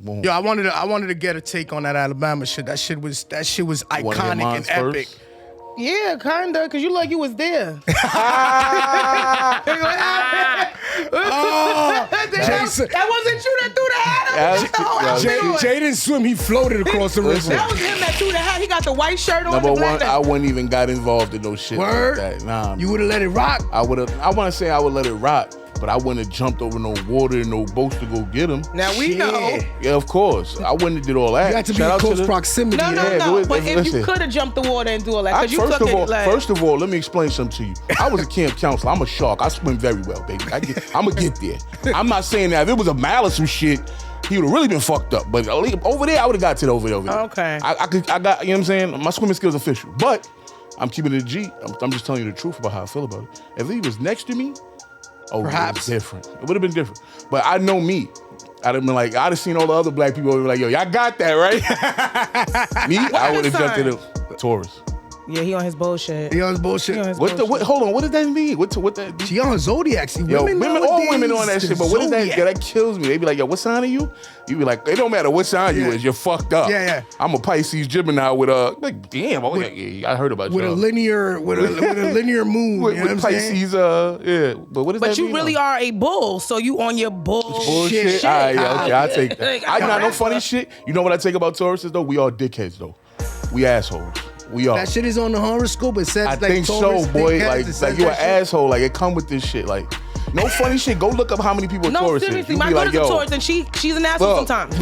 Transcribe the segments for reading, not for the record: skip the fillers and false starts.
Boom. Yo, I wanted to get a take on that Alabama shit. That shit was iconic and epic. Yeah, kinda, cause you like you was there. Jason. That wasn't you that threw the hat. Jay didn't swim, he floated across the river. That was him that threw the hat. He got the white shirt on. Number one, I wouldn't even got involved in no shit Word? like that. Nah, you would have let it rock? I want to say I would let it rock, but I wouldn't have jumped over no water and no boats to go get him. Now we know. Yeah, of course. I wouldn't have did all that. You had to be in close proximity. No. But if you could have jumped the water and do all that, because you took it like... First of all, let me explain something to you. I was a camp counselor. I'm a shark. I swim very well, baby. I'm going to get there. I'm not saying that if it was a malice some shit, he would have really been fucked up. But over there, I would have got to it over there. Okay. I got, you know what I'm saying? My swimming skills official. But I'm keeping it a G. I'm just telling you the truth about how I feel about it. If he was next to me, perhaps it was different. It would have been different. But I know me. I'd have been like, I'd have seen all the other black people be like, yo, y'all got that, right? Me, I would have jumped in the Taurus. Yeah, he on his bullshit. Hold on, what does that mean? What that? She on Zodiac. See, all women on that shit. But what is that? Yeah, that kills me. They be like, yo, what sign are you? You be like, it don't matter what sign you is. You're fucked up. Yeah. I'm a Pisces Gemini with like, damn. I heard about you. With a linear moon. with you know what Pisces. Yeah. But what does that mean? But you really are a bull, so you on your bullshit. All right, yeah, okay, I take that. I got no funny shit. You know what I take about Tauruses though? We all dickheads though. We assholes. We are. That shit is on the horoscope. It says I like think Taurus, so, boy. Like you an shit. asshole. Like it come with this shit. Like no funny shit. Go look up how many people No, Taurus seriously, is. my daughter's a Taurus and she's an asshole sometimes.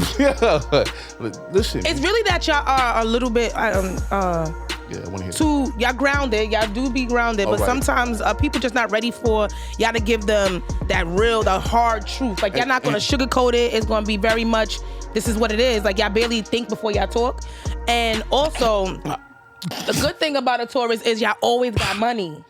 Listen. It's really that y'all are a little bit I want to hear too, y'all grounded. Y'all do be grounded, but sometimes people just not ready for y'all to give them the hard truth. Like y'all not gonna sugarcoat it. It's gonna be very much, this is what it is. Like y'all barely think before y'all talk. And also, the good thing about a Taurus is y'all always got money.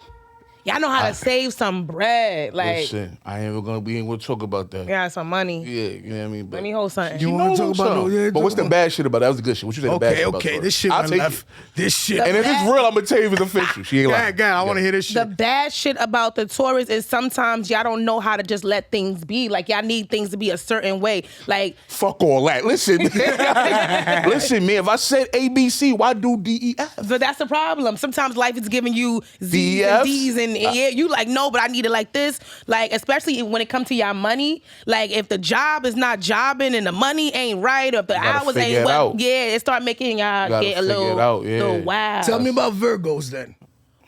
Y'all know how to save some bread. Like, listen, I ain't gonna be able to talk about that. Yeah, some money. Yeah, you know what I mean? But let me hold something. You want to talk about but what's the bad shit about that? That was the good shit. What you say the bad shit about? Okay, this shit I left. This shit. And if it's real, I'm gonna tell you if it's official. She ain't lying. I want to hear this shit. The bad shit about the Taurus is sometimes y'all don't know how to just let things be. Like y'all need things to be a certain way. Like fuck all that. Listen, listen, man. If I said ABC, why do DEF? But that's the problem. Sometimes life is giving you Z's and D's, and yeah, you like no, but I need it like this. Like especially when it comes to y'all money. Like if the job is not jobbing and the money ain't right, or if the hours ain't it start making y'all get a little wild. Tell me about Virgos then.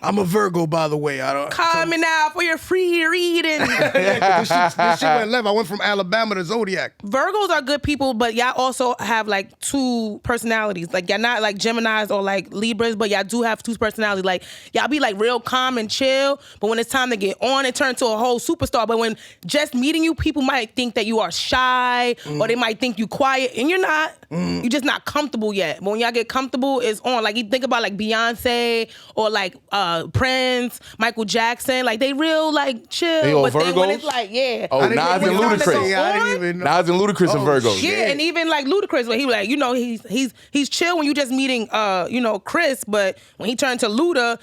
I'm a Virgo, by the way. Call me now for your free reading. this shit went left. I went from Alabama to Zodiac. Virgos are good people, but y'all also have like two personalities. Like y'all not like Geminis or like Libras, but y'all do have two personalities. Like y'all be like real calm and chill, but when it's time to get on, it turns to a whole superstar. But when just meeting you, people might think that you are shy, or they might think you quiet, and you're not. You're just not comfortable yet. But when y'all get comfortable, it's on. Like you think about like Beyonce or like Prince, Michael Jackson, like they real like chill. They all but Virgos? then when it's like, yeah. Oh, Nas and Ludacris. I didn't even know. Nas and Ludacris and Virgos. Yeah, and even like Ludacris, where he like, you know, he's chill when you just meeting Chris, but when he turned to Luda,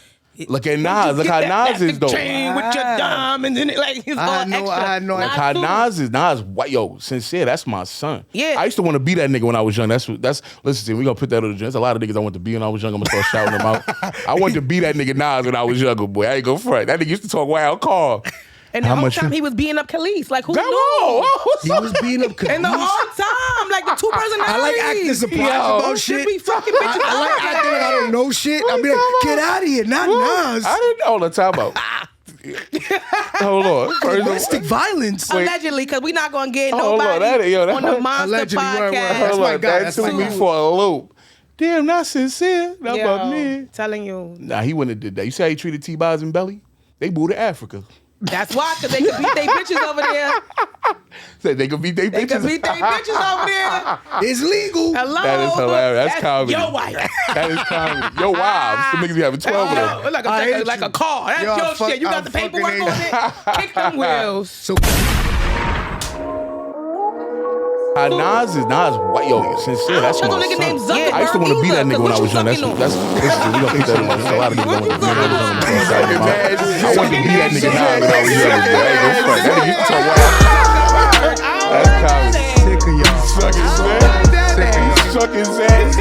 look at Nas. Look how Nas is though. Chain with your diamond in it, like he's all extra. I had no idea. How Nas is. Nas white. Yo, sincere. That's my son. Yeah. I used to want to be that nigga when I was young. That's. Listen, we gonna put that on the agenda. There's a lot of niggas I want to be when I was young. I'm gonna start shouting them out. I wanted to be that nigga Nas when I was younger, boy. I ain't gonna front. That nigga used to talk wild car. And the whole time he was beating up Khalees. Like, who knew? He was beating up Khalees. And the whole time, like the two personalities. I like acting surprised about shit. Be fucking bitches. I like acting like I don't know shit. I be like, get out of here, not Nas. I didn't know the time about. Hold on. Domestic violence. Allegedly, because we're not going to get nobody on the Monster podcast. Hold on, that took me for a loop. Damn, not sincere. Not about me. Telling you. Nah, he wouldn't have did that. You see how he treated T-Boz and Belly? They moved to Africa. That's why, because they could beat their bitches over there. Said they could beat their bitches. They could beat their bitches over there. It's legal. Hello. That is hilarious. That's comedy. Your wife. That is comedy. Your wives. The niggas be having 12 of them. Like a car. That's your shit. You got the paperwork on it. Kick them wheels. So Nas white. Yo, sincere. That's my son. I used to want to be that nigga when I was young. That's we gonna think that there's a lot of niggas want to be that nigga. I wanted to be that nigga now when I was young. That nigga used to talk wild. That's comedy. sick of y'all. sucking ass. Sucking ass.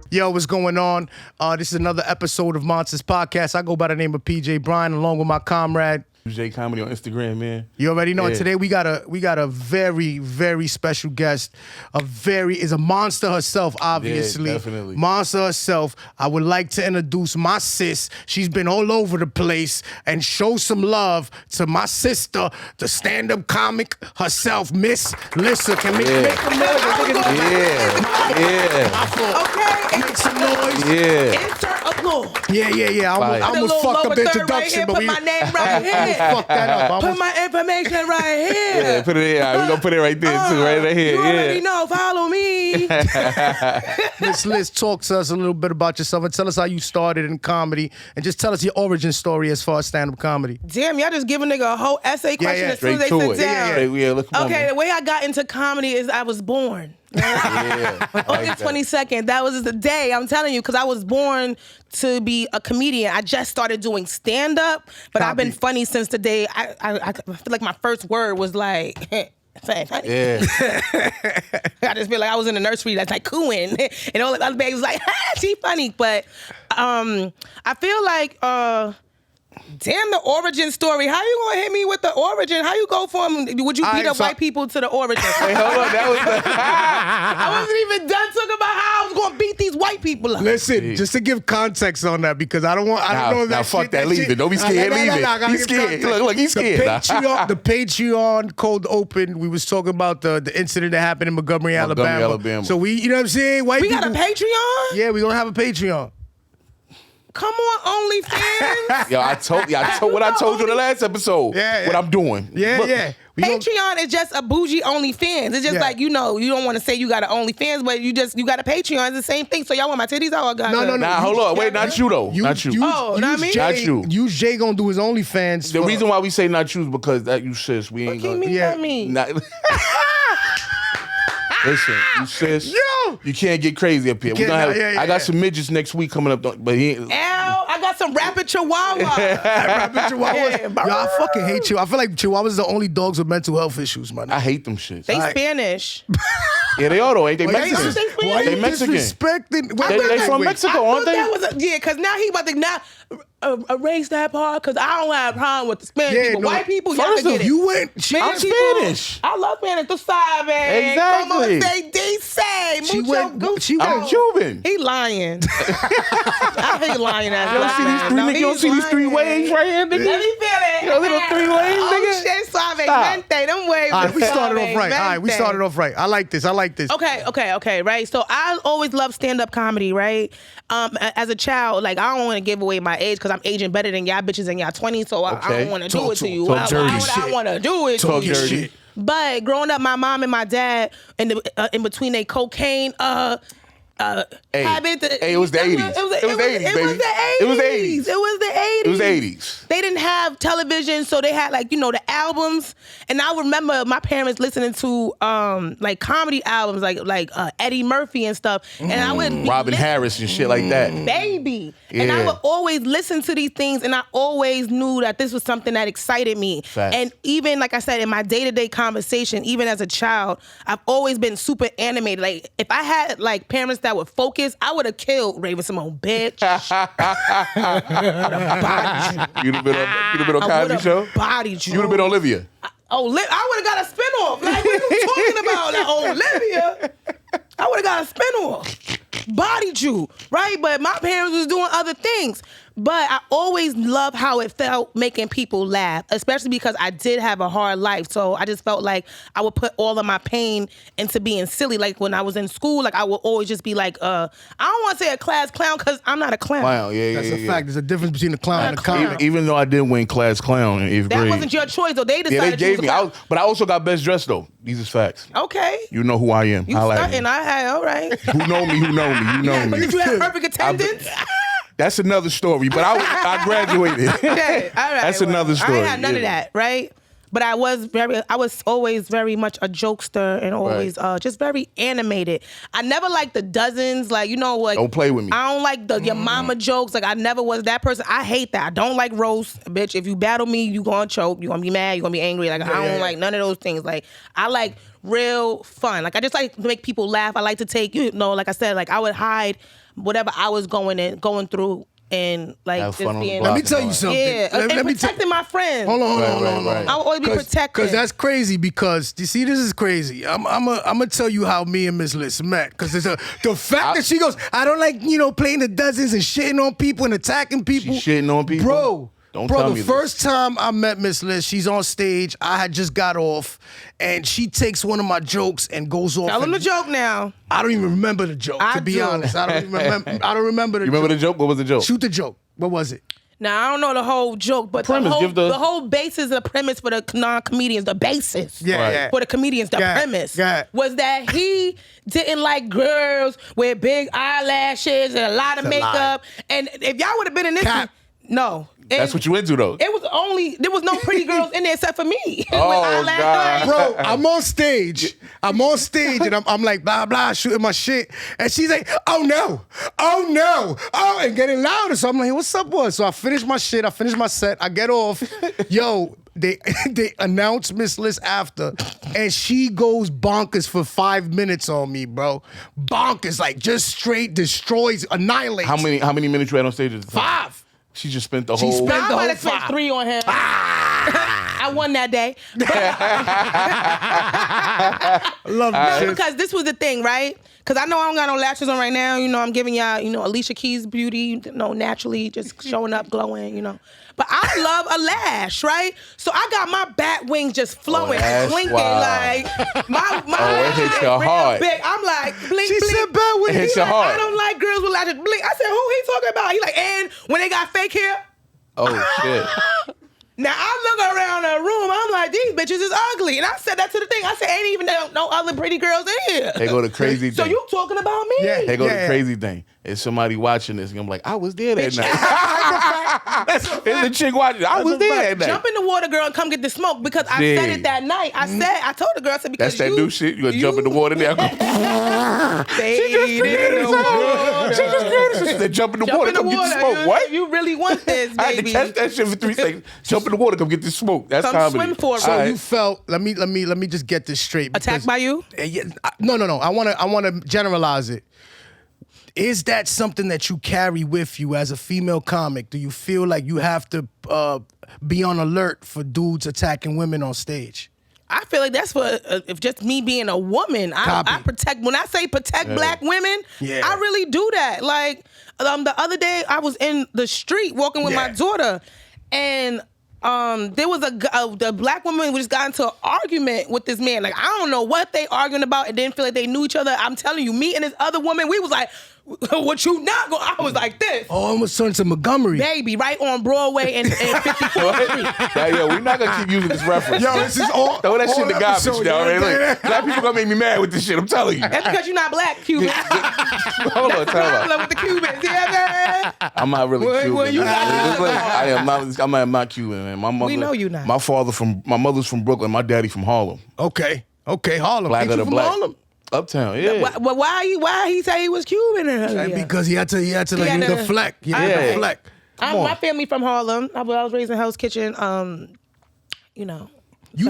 Yo, what's going on? This is another episode of MONSTERZ Podcast. I go by the name of PJ Bryan, along with my comrade Jay Comedy on Instagram, man. You already know. Yeah. Today we got a very, very special guest. Is a monster herself, obviously. Yeah, definitely. Monster herself. I would like to introduce my sis. She's been all over the place, and show some love to my sister, the stand-up comic herself, Miss Lissa. Can make some noise. Okay. Make some noise. Insert applause. Yeah. I'm gonna fuck up the introduction, but put my name right here. Fuck that up. Put my information right here. Yeah, put it here. We're going to put it right there, too. Right here. You already know. Follow me. Miss Liz, talk to us a little bit about yourself and tell us how you started in comedy, and just tell us your origin story as far as stand-up comedy. Damn, y'all just give a nigga a whole essay question as soon as they Straight sit to it. down. Yeah, look, come on, Okay, man. the way I got into comedy is I was born. August 22nd. That was the day, I'm telling you, because I was born to be a comedian. I just started doing stand-up, but I've been funny since the day I feel like my first word was like funny. Yeah. I just feel like I was in the nursery that's like cooing, and all the other babies was like, she funny. But I feel like damn, the origin story. How you gonna hit me with the origin? How you go from would you beat up white people to the origin? Wait, hold on. That was I wasn't even done talking about how I was gonna beat these white people up. Listen, just to give context on that, because I don't know if now that fuck shit, that, leave it. Don't be scared, leave it. He's scared. Look, he's scared. The Patreon cold open. We was talking about the incident that happened in Montgomery, Alabama. So you know what I'm saying? White We people, got a Patreon? Yeah, we gonna have a Patreon. Come on, OnlyFans. Yo, I told what I told you in the last episode. Yeah. What I'm doing. Yeah, Look, yeah. Patreon is just a bougie OnlyFans. It's just like, you don't want to say you got an OnlyFans, but you got a Patreon. It's the same thing. So y'all want my titties out? No. Nah, hold on. Wait, not you though. Not you. Not me? Not you. Use Jay gonna do his OnlyFans. The reason why we say not you is because that you sis. We ain't What gonna. do you mean not me? Not, listen, you sis. Yo! You can't get crazy up here. We gonna have, I got some midgets next week coming up, but he ain't. I got some rapid chihuahua. Rapid Chihuahuas. Yeah, Yo, I fucking hate Chihuahuas. I feel like Chihuahuas are the only dogs with mental health issues, man. I hate them shits. They Spanish. Yeah, they are though. Ain't they Why Mexican? you They Mexican. disrespecting? They from Mexico, aren't they? Because now he about to erase that part, because I don't have a problem with the Spanish people. no, White people, y'all first can of get it. you went. I'm Spanish. I love Spanish. Tú sabes. Exactly. Como se dice. Mucho gusto. I'm Cuban. He lying. I hate lying ass. You don't see these three waves right here, nigga? Let me feel it. You know, little three waves, nigga? Oh shit, suavemente. Them waves. All right, we started off right. All right, we started off right. I like this. Okay, right? So I always loved stand-up comedy, right? As a child, like, I don't want to give away my age because I'm aging better than y'all bitches in y'all 20s, so I don't want to do it to you. Talk dirty I want to do it Talk to you. dirty. But growing up, my mom and my dad, in between their cocaine habit. Hey, it was the 80s. It was the 80s, baby. It was the 80s. It was the 80s. They didn't have television, so they had the albums. And I remember my parents listening to like comedy albums, like Eddie Murphy and stuff. And I would Robin Harris and shit like that. Baby. And I would always listen to these things, and I always knew that this was something that excited me. Fact. And even, like I said, in my day-to-day conversation, even as a child, I've always been super animated. Like, if I had like parents that would focus, I would have killed Raven Simone, bitch. You'd have been on Cosby Show? Bodied you. You would have been Olivia. I would have got a spinoff. Like, what you talking about? Like, Olivia? I would have got a spinoff. Bodied you, right? But my parents was doing other things. But I always loved how it felt making people laugh, especially because I did have a hard life. So I just felt like I would put all of my pain into being silly. Like when I was in school, like I would always just be like, I don't want to say a class clown because I'm not a clown. Clown, yeah. That's a fact. There's a difference between a clown and a clown. Even though I did win class clown in 8th grade. That wasn't your choice, though. They decided they gave to me. But I also got best dressed, though. These is facts. Okay. You know who I am. You starting, I had, all right. Who know me, you know me. But did you have perfect attendance? That's another story, but I graduated. Okay, all right. That's another story. I ain't had none of that, right? But I was always very much a jokester and always just very animated. I never liked the dozens, like, you know, like don't play with me. I don't like your mama jokes. Like I never was that person. I hate that. I don't like roast, bitch. If you battle me, you gonna choke. You gonna be mad. You gonna be angry. Like I don't like none of those things. Like I like real fun. Like I just like to make people laugh. I like to take, you know, like I said, like I would hide whatever I was going through. And like just being, let me tell you something. Yeah, and protecting my friends. Hold on. Right. I will always be protected. Because that's crazy. Because you see, this is crazy. I'm gonna tell you how me and Miss Lissa met. Because the fact that she goes, I don't like playing the dozens and shitting on people and attacking people. She shitting on people, bro. Don't tell me the first time I met Miss Liz, she's on stage. I had just got off, and she takes one of my jokes and goes off. Tell him the joke now. I don't even remember the joke. To be honest, I don't remember. I don't remember the. You remember the joke? What was the joke? Shoot the joke. What was it? Now I don't know the whole joke, but the whole basis, the premise for the non-comedians, the basis for the comedians, the premise was that he didn't like girls with big eyelashes and a lot of makeup. And if y'all would have been in this, no. And that's what you into though. There was no pretty girls in there except for me. Oh God, bro! I'm on stage, and I'm like blah blah shooting my shit, and she's like, oh no, and getting louder. So I'm like, what's up, boy? So I finish my shit, I finish my set, I get off. Yo, they announce Miss Liz after, and she goes bonkers for 5 minutes on me, bro. Bonkers, like just straight destroys, annihilates. How many minutes you had on stage? 5. She just spent the whole. I might have spent 3 on him. I won that day. Love that. Because this was the thing, right? Because I know I don't got no lashes on right now. You know, I'm giving y'all, Alicia Keys beauty, naturally just showing up, glowing, But I love a lash, right? So I got my bat wings just flowing, blinking, like my it hits your heart. big. I'm like, blink, She blink. said bat wings. It hits your heart. I don't like girls with lashes. Blink. I said, who he talking about? He like, and when they got fake hair. Oh shit. Now I look around the room, I'm like, these bitches is ugly. And I said that to the thing. I said, ain't even no other pretty girls in here. They go to crazy thing. So you talking about me? Yeah. They go to crazy thing. It's somebody watching this, and I'm like, I was there that night. It's the chick watching. I was there that night. Jump in the water, girl, and come get the smoke because I said it that night. I told the girl, I said, because that's that new shit. You gonna jump in the water now? She just said, jump in the water, come get the smoke. What? You really want this, baby? I had to catch that shit for 3 seconds. Jump in the water, come get the smoke. That's come comedy. Swim for it. So you felt. Let me just get this straight. Attacked by you? No. I wanna generalize it. Is that something that you carry with you as a female comic? Do you feel like you have to be on alert for dudes attacking women on stage? I feel like that's for if just me being a woman. I protect. When I say protect black women, I really do that. Like the other day, I was in the street walking with my daughter, and there was the black woman who just got into an argument with this man. Like I don't know what they arguing about. It didn't feel like they knew each other. I'm telling you, me and this other woman, we was like, what you not going? I was like this. Oh, I almost turned to Montgomery. Baby, right on Broadway and 54th Street. We're not gonna keep using this reference. Yo, this is all. Throw that shit in the garbage now, man. Look, black people gonna make me mad with this shit. I'm telling you. That's because you're not black, Cuban. Hold on, time out. With the Cubans, yeah, man. I'm not really Cuban. Well, you not. I am not Cuban, man. My mother. We know you not. My mother's from Brooklyn. My daddy from Harlem. Okay, Harlem. Black of the from black. Harlem? Uptown, yeah. Why he say he was Cuban earlier? Because he had to deflect. He had to deflect. My family from Harlem. I was raised in Hell's Kitchen. You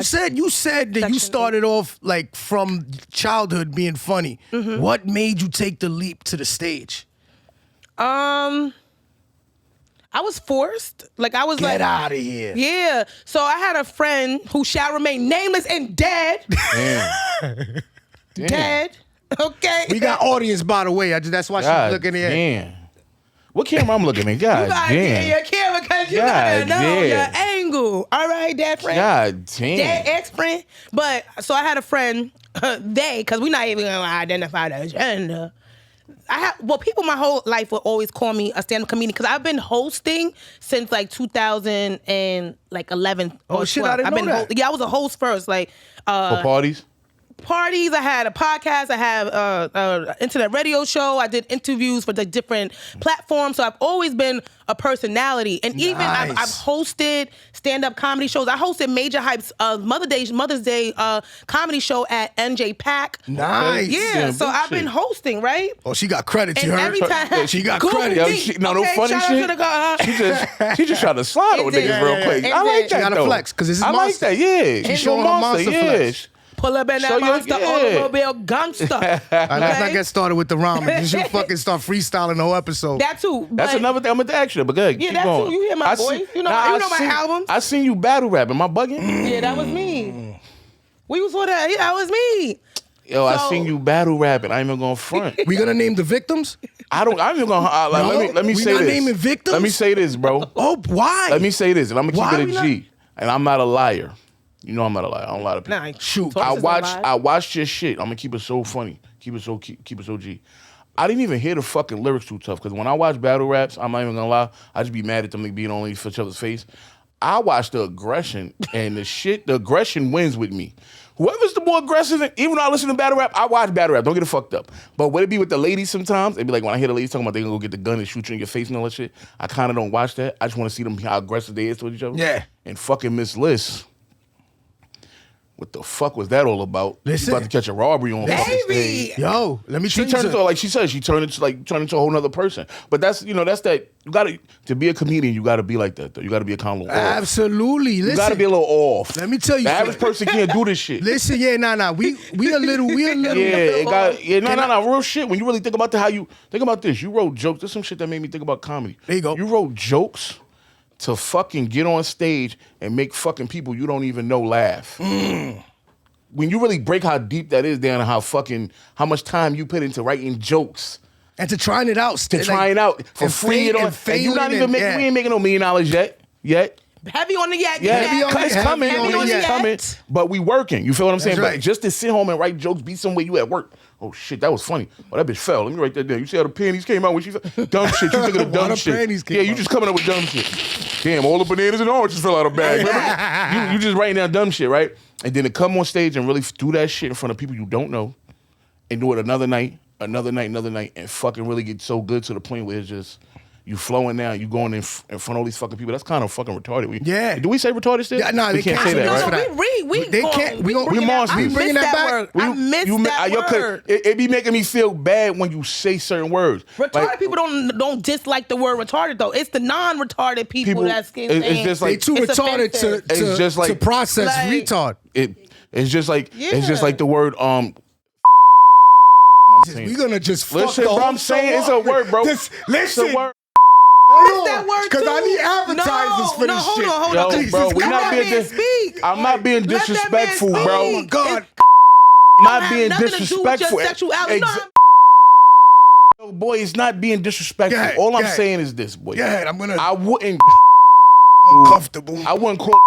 said that you started off like from childhood being funny. Mm-hmm. What made you take the leap to the stage? I was forced. Like I was Get out of here. Yeah. So I had a friend who shall remain nameless and dead. Damn. Dead. Okay. We got audience, by the way. That's why she's looking here. Damn. What camera I'm looking at? God damn. Your camera because you gotta know your angle. All right, dead friend. God damn. Dead ex-friend. But so I had a friend, because we're not even gonna identify the gender. People my whole life would always call me a stand-up comedian because I've been hosting since like 2011. Oh shit, I didn't know that. I was a host first, like for parties. parties. I had a podcast. I have a internet radio show. I did interviews for the different platforms. So I've always been a personality. And even I've hosted stand-up comedy shows. I hosted Major Hype's Mother's Day comedy show at NJ Pack. Nice. Yeah, so I've been hosting, right? Oh, she got credit. And every time she got Google credit. me. No funny shout out shit. to the She just tried to slide on niggas real quick. I like that. She gotta flex, 'cause this is I like Monster. that. Yeah, She's showing her monster flex. Pull up in that Show your- monster automobile gangster. Let's not Okay? get started with the ramen. Because you fucking start freestyling the whole episode. That too. That's but- another thing. I'm gonna ask you, but good. Yeah, keep that going. too. You hear my voice. You know my albums. I seen you battle rap. Am I bugging? Yeah, that was me. We was for that. Yeah, that was me. Yo, I So- seen you battle rapping. I ain't even gonna front. We gonna name the victims? I'm even gonna. Let me we say not this. naming victims? Let me say this, bro. Oh, why? Let me say this, and I'm Why gonna we keep it a G. And I'm not a liar. You know I'm not a liar. I don't lie to people. Nah, Shoot. I watched your shit. I'm gonna keep it so funny. Keep it so G. I didn't even hear the fucking lyrics too tough because when I watch battle raps, I'm not even gonna lie. I just be mad at them like being on each other's face. I watch the aggression and the aggression wins with me. Whoever's the more aggressive, even though I listen to battle rap, I watch battle rap. Don't get it fucked up. But would it be with the ladies sometimes? It'd be like when I hear the ladies talking about they gonna go get the gun and shoot you in your face and all that shit. I kind of don't watch that. I just want to see them how aggressive they is towards each other. Yeah. And fucking Miss Lissa. What the fuck was that all about? Listen. You about to catch a robbery on fucking stage. Baby. Yo, let me She tell you turned into, something. like she said, she turned into a whole nother person. But that's that you gotta, to be a comedian, you gotta be like that though. You gotta be a kind of little off. Absolutely. You Listen. gotta be a little off. Let me tell you The average something. person can't do this shit. Listen, yeah, nah. We a little. Real shit. When you really think about how you think about this, you wrote jokes. There's some shit that made me think about comedy. There you go. You wrote jokes to fucking get on stage and make fucking people you don't even know laugh. When you really break how deep that is down and how much time you put into writing jokes. And to trying it out still. To trying out for and free fail- and and you not failing even and- making, yeah. we ain't making no $1 million yet. Heavy on the yak. Yeah, Heavy on the- it's coming. heavy on the It's yak. coming. But we working. You feel what I'm saying? right. But just to sit home and write jokes, be somewhere you at work. Oh shit, that was funny. Oh, that bitch fell. Let me write that down. You see how the panties came out when she fell? Dumb shit. You thinking of Why dumb the shit. panties came Yeah, you out? just coming up with dumb shit. Damn, all the bananas and oranges fell out of bag. Remember? you just writing down dumb shit, right? And then to come on stage and really do that shit in front of people you don't know and do it another night, and fucking really get so good to the point where it's just you flowing down, you going in front of all these fucking people. That's kind of fucking retarded. Yeah. Do we say retarded still? Yeah, nah, we they can't can't say that, say right? that. We can't- we bringing that- monsters. I We miss bringing that back? word. I miss that word. It be making me feel bad when you say certain words. Retarded people don't dislike the word retarded though. It's the non-retarded people that's getting. it's just They like too It's retarded offensive. to It's just like- to process Like- retard. it's just like it's just Yeah. like the word We gonna just fuck Listen, the bro, whole I'm saying show it's a up. word, bro. This, It's listen, a word. hold that on, word because I too. need advertisers for no, this hold shit. on, hold Yo, on. Jesus, bro, we come not on. being Let that man speak. I'm not being Let that man disrespectful, speak. bro. Oh God, Not Have being nothing to do with your disrespectful. sexuality. No, Yo, boy, it's not being disrespectful. Go ahead, All go I'm ahead. saying is this, boy. go ahead. I'm gonna I wouldn't. uncomfortable. I wouldn't call.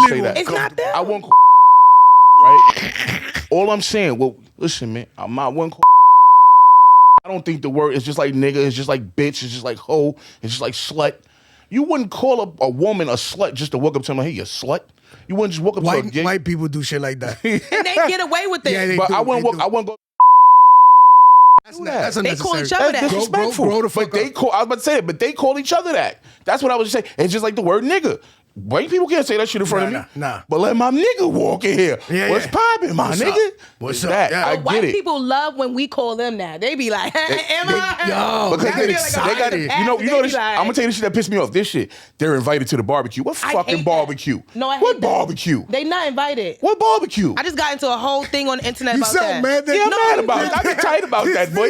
Say that. It's not that. I wouldn't. Right. All I'm saying. Well, listen, man. I'm not one. I don't think the word is just like nigga. It's just like bitch. It's just like hoe. It's just like slut. You wouldn't call a woman a slut just to walk up to them like, hey, you slut. You wouldn't just walk up to a gay. White people do shit like that. and they get away with it. Yeah, they But do, I wouldn't they walk. do. I wouldn't go. That's They call unnecessary. each other That's that. disrespectful. Grow the fuck but they up. call. I was about to say it, but they call each other that. That's what I was just saying. It's just like the word nigga. White people can't say that shit in front of me. Nah. But let my nigga walk in here. Yeah, What's yeah. poppin', my What's nigga? up? What's It's up? that. Yeah. I White get it. people love when we call them that. They be like, am I? yo, Because they they, get they got, excited. you know this. Like, I'm gonna tell you this shit that pissed me off. This shit, they're invited to the barbecue. What I fucking hate barbecue? That. No, I hate what that. barbecue? They not invited. What barbecue? I just got into a whole thing on the internet You about sound that. mad. Yeah, I'm mad about it. I be tight about that, boy.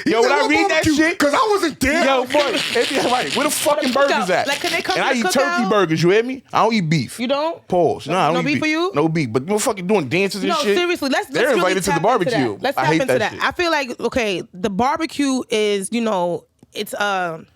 Yo, when I read that shit, because I wasn't there. yo, boy, yeah, right. Where the fucking cookout. burgers at? Like, can they come and to I the eat turkey cookout? burgers. You hear me? I don't eat beef. You don't? Pause. Nah, I don't No eat beef for you? No beef. But you fucking doing dances and No, shit. seriously. They're let's invited really to the tap barbecue. Into that. Let's I tap hate into that. shit. I feel like, okay, the barbecue is, it's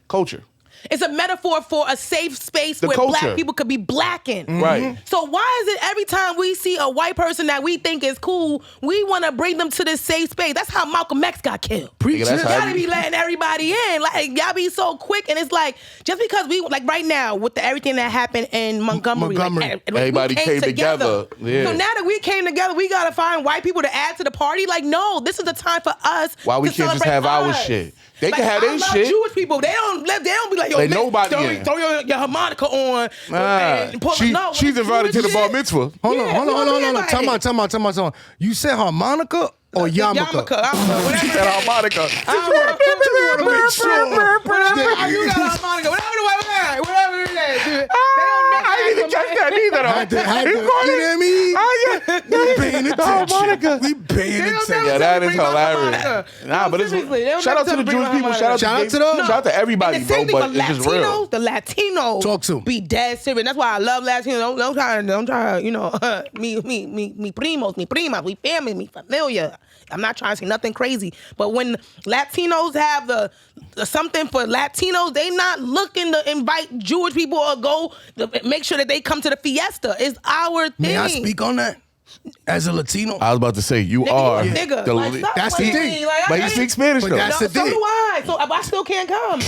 Culture. It's a metaphor for a safe space where culture. black people could be blackened. Right. So why is it every time we see a white person that we think is cool, we want to bring them to this safe space? That's how Malcolm X got killed. Preach that's it. how Y'all be letting everybody in. Like, y'all be so quick. And it's like, just because we, like right now, with everything that happened in Montgomery. Like, everybody came together. Yeah. So now that we came together, we got to find white people to add to the party. Like, no, this is the time for us. Why we to can't just celebrate have our us. shit? They Like, can have their I love shit. Jewish people. They don't be like, yo, Like, man, nobody throw your harmonica on. And pull She's invited to the bar shit. mitzvah. Hold Yeah, on. Time out. You said harmonica or yarmulke? Yarmulke. I don't know. She said harmonica. I want to make sure. Whatever you got harmonica. Whatever it is. Dude. I didn't catch that either. You know what I mean? Oh, yeah. We paying attention. We paying They don't attention. Yeah, that is bring my hilarious. harmonica. Nah, No, but seriously, they don't shout out to the bring my Jewish people. harmonica. Shout out to them. Shout out to everybody, And the bro. same thing But for it's just real. The Latinos Talk to 'em. be dead serious. That's why I love Latinos. Don't try, you know, me primos, me primas, we family, me familia. I'm not trying to say nothing crazy, but when Latinos have the something for Latinos, they not looking to invite Jewish people or go to make sure that they come to the fiesta. It's our thing. May I speak on that? As a Latino? I was about to say, you Nigga, are you a nigga. the Like, stop That's the playing thing. me. Like, But you speak Spanish, But though. that's so the thing. do I. So I still can't come.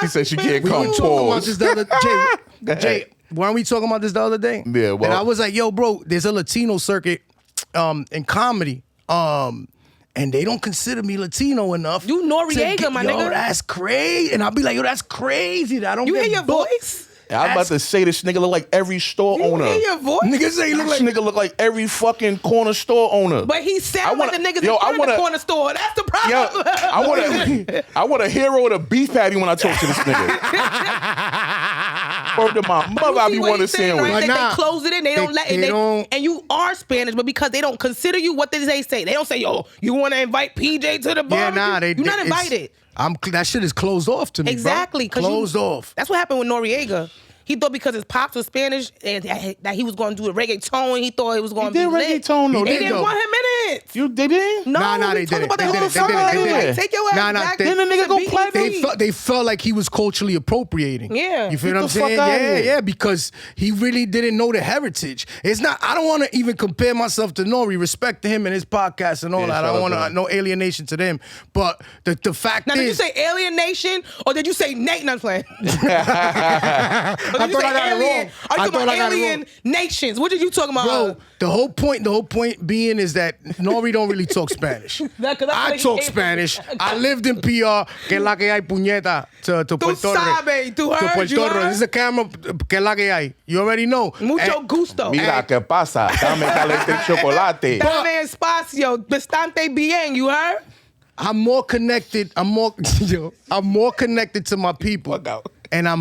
She said she can't We come. were talking about this the other Go ahead. Jay, weren't we talking about this the other day? Yeah, well- And I was like, yo, bro, there's a Latino circuit in comedy. And they don't consider me Latino enough. You Noriega, my yo, nigga. that's crazy. And I'll be like, yo, that's crazy that I don't You get hear your booked. voice? I was about to say this nigga look like every store You owner. hear your voice? Niggas say he look This like nigga look like every fucking corner store owner. But he sound like the niggas yo, in I front of wanna- the corner store. That's the Yeah, problem. I want a hero of the beef patty when I talk to this nigga. Word to my mother, I be wanting a sandwich. Right? Nah, They close it in. They don't let they it. don't- And you are Spanish, but because they don't consider you, what did they say? They don't say, yo, you want to invite PJ to the yeah, barbecue? You're not it's- invited. That shit is closed off to me. Exactly. Bro. Closed off. That's what happened with Noriega. He thought because his pops was Spanish and that he was going to do a reggaeton. He thought it was going to be did lit. reggaeton, though. They They didn't did. want him in it. They didn't? No, Nah, we they talking did it. about They that did whole it. They did it. summer. They did it. Take your ass Nah, back they- to Then the nigga the go BET. platinum. They felt like he was culturally appropriating. Yeah. You feel Get what I'm the fuck saying? outta Yeah, here. yeah, because he really didn't know the heritage. It's not, I don't want to even compare myself to Nori. Respect to him and his podcast and all Yeah, that. I shout don't out want to to, him. no alienation to them. But the fact Now, is. did you say Alien Nation or did you say Nate? No, I'm playing. Or did you I say thought I got it alien? wrong. Are you I talking thought about I got it alien wrong. nations? What did you talking about? Bro, the whole point being is that Nori don't really talk Spanish. Nah, 'cause I that's talk what he- Spanish. I lived in PR, que la que hay puñeta, to Puerto sabes, tú To heard, you Puerto Rico. heard? This is a camera, que la que hay. You already know. Mucho And- gusto. Mira, ¿qué pasa? Dame caliente chocolate. Dame espacio, bastante bien. You heard? I'm more connected. I'm more connected to my people. Fuck out. And I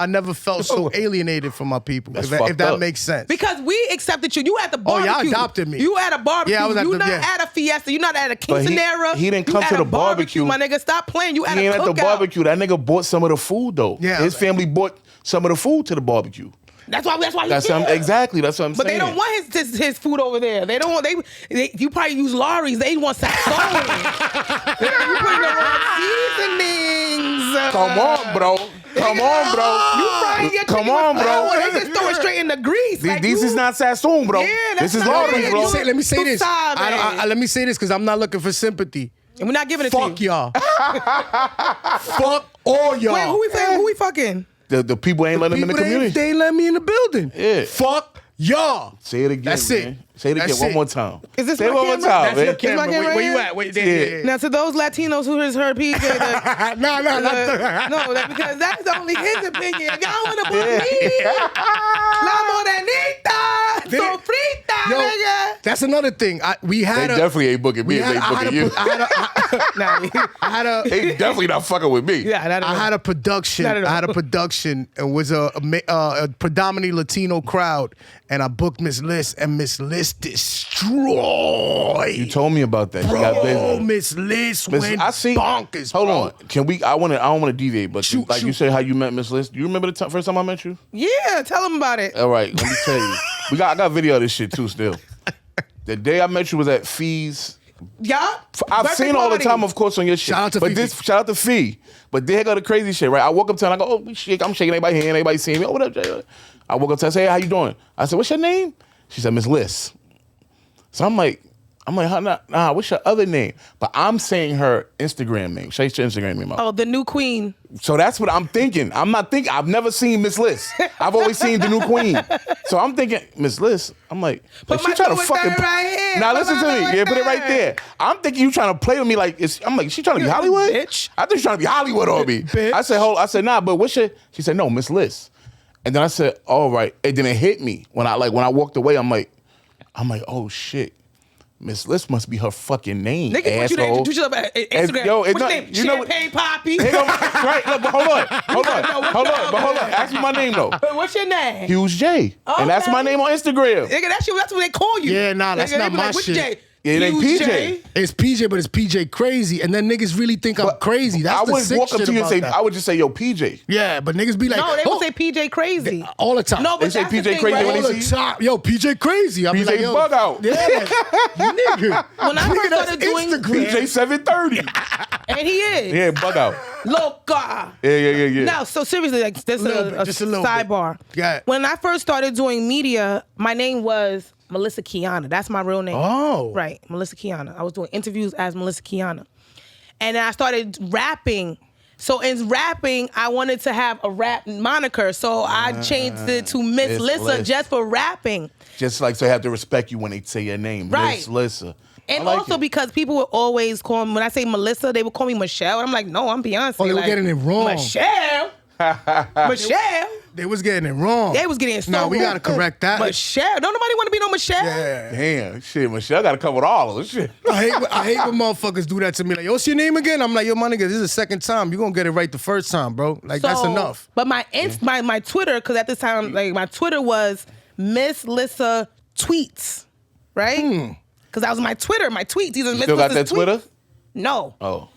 never felt so alienated from my people. That's If fucked that up. makes sense. Because we accepted you. You at the Oh, y'all barbecue. adopted me. You at a barbecue. Yeah, I was at you the- not yeah. at a fiesta. You not at a But quinceanera. he didn't You come at to a the barbecue. My nigga, stop playing. You at He a ain't at the cookout. barbecue. That nigga bought some of the food, though. Yeah. His family bought some of the food to the barbecue. That's why he That's here. exactly. That's what I'm But saying. they don't want his food over there. They don't want you probably use Laurie's. They want sazon. You putting the wrong seasonings. Come on, bro. Come on, bro. You frying your Come chicken on, with bro. flour. They just throw it straight in the grease. Like This you- is not Sassoon, bro. Yeah, that's This is not Lawrence, it. bro. You- Let me say Tú this. sabes. Let me say this because I'm not looking for sympathy. And we're not giving it Fuck to you. y'all. Fuck all y'all. Wait, who we fucking? The people ain't letting him in the People, community. They ain't let me in the building. Yeah. Fuck y'all. Say it again. That's man. it. Say it again That's one it. more time. Is this Say it my one more camera? time, That's man. your camera. my camera Where you right at? Wait, Yeah. Now, to those Latinos who just heard PJ, No, because that's only his opinion. If y'all want to put me, la morenita, sofrita, nigga. That's another thing. We They had definitely ain't booking me. If they booking you. I had a They definitely not fucking with me. Yeah, that I had a production. Not at all. I had a production. It was a predominantly Latino crowd, and I booked Miss Liss, and Miss Liss destroyed. You told me about that. You got Oh, busy. Miss Liss Miss- went I see. bonkers. Hold bro. on. Can we? I don't want to deviate, but Shoot, like you shoot. said, how you met Miss Liz. Do you remember the first time I met you? Yeah, tell them about it. All right, let me tell you. I got video of this shit too. Still, the day I met you was at Fee's Yeah. I've seen all the time, of course, on your shit. Shout out to Fifi. Shout out to Fee. But there go the crazy shit, right? I woke up to her and I go, oh, shit, I'm shaking everybody's hand, everybody seeing me. Oh, what up, Jay? I woke up to her and say, hey, how you doing? I said, what's your name? She said, Miss Lissa. So I'm like, nah, what's your other name? But I'm saying her Instagram name. Say your Instagram name out. Oh, the new queen. So that's what I'm thinking. I've never seen Miss Lissa. I've always seen the new queen. So I'm thinking, Miss Lissa. I'm like she trying to fucking. Now listen to me. Yeah, put it right there. I'm thinking you trying to play with me like I'm like, she trying to be Hollywood? Bitch. I think she's trying to be Hollywood on me. Bitch. I said, nah, but what's your, she said, no, Miss Lissa. And then I said, all right. And then it hit me. When I walked away, I'm like, oh shit. Miss Lissa must be her fucking name, Nigga, asshole. what you name? Introduce yourself at Instagram. Yo, What's your name? Champagne Poppy. Right, look, but hold on. Ask me my name though. What's your name? Huge Jay. Okay. And that's my name on Instagram. Nigga, that's what they call you. Yeah, nah, that's Nigga, not they be my like, "Which shit." Jay?" Yeah, it ain't Huge PJ. Jay. It's PJ, but it's PJ crazy, and then niggas really think I'm crazy. That's I the would sick walk up shit to you and about say, that. I would just say, yo, PJ. Yeah, but niggas be like, No, they oh, would say PJ crazy. all the time. No, but They say that's the PJ thing, crazy right? when all they the see you? time. Yo, PJ crazy. I'll be PJ like, yo, bug out. Yeah, like, nigga. When I first that's started doing Instagram. PJ 730. and he is. Yeah, bug out. Loca. Yeah. No, so seriously, like this is Just a a little bit. sidebar. Yeah. When I first started doing media, my name was Melissa Kiana. That's my real name. Oh. Right, Melissa Kiana. I was doing interviews as Melissa Kiana. And then I started rapping. So in rapping, I wanted to have a rap moniker. So I changed it to Miss Miss Lissa Lissa. just for rapping. Just like so they have to respect you when they say your name. Right. Miss Lissa. And I like also it. because people would always call me, when I say Melissa, they would call me Michelle. And I'm like, no, I'm Beyonce. Oh, they were Like, getting it wrong. Michelle? Michelle? They was getting it wrong. They was getting it so No, we wrong. gotta correct that. Michelle. Don't nobody want to be no Michelle. Yeah. Damn, shit, Michelle got to cover all of this shit. I hate when motherfuckers do that to me. Like, yo, what's your name again? I'm like, yo, my nigga, this is the second time. You gonna get it right the first time, bro. Like, that's So, enough. But my my Twitter, because at this time, like my Twitter was Miss Lissa Tweets, right? Because that was my Twitter, my tweets. These are Miss Still got that Lissa's tweets. Twitter? No. Oh.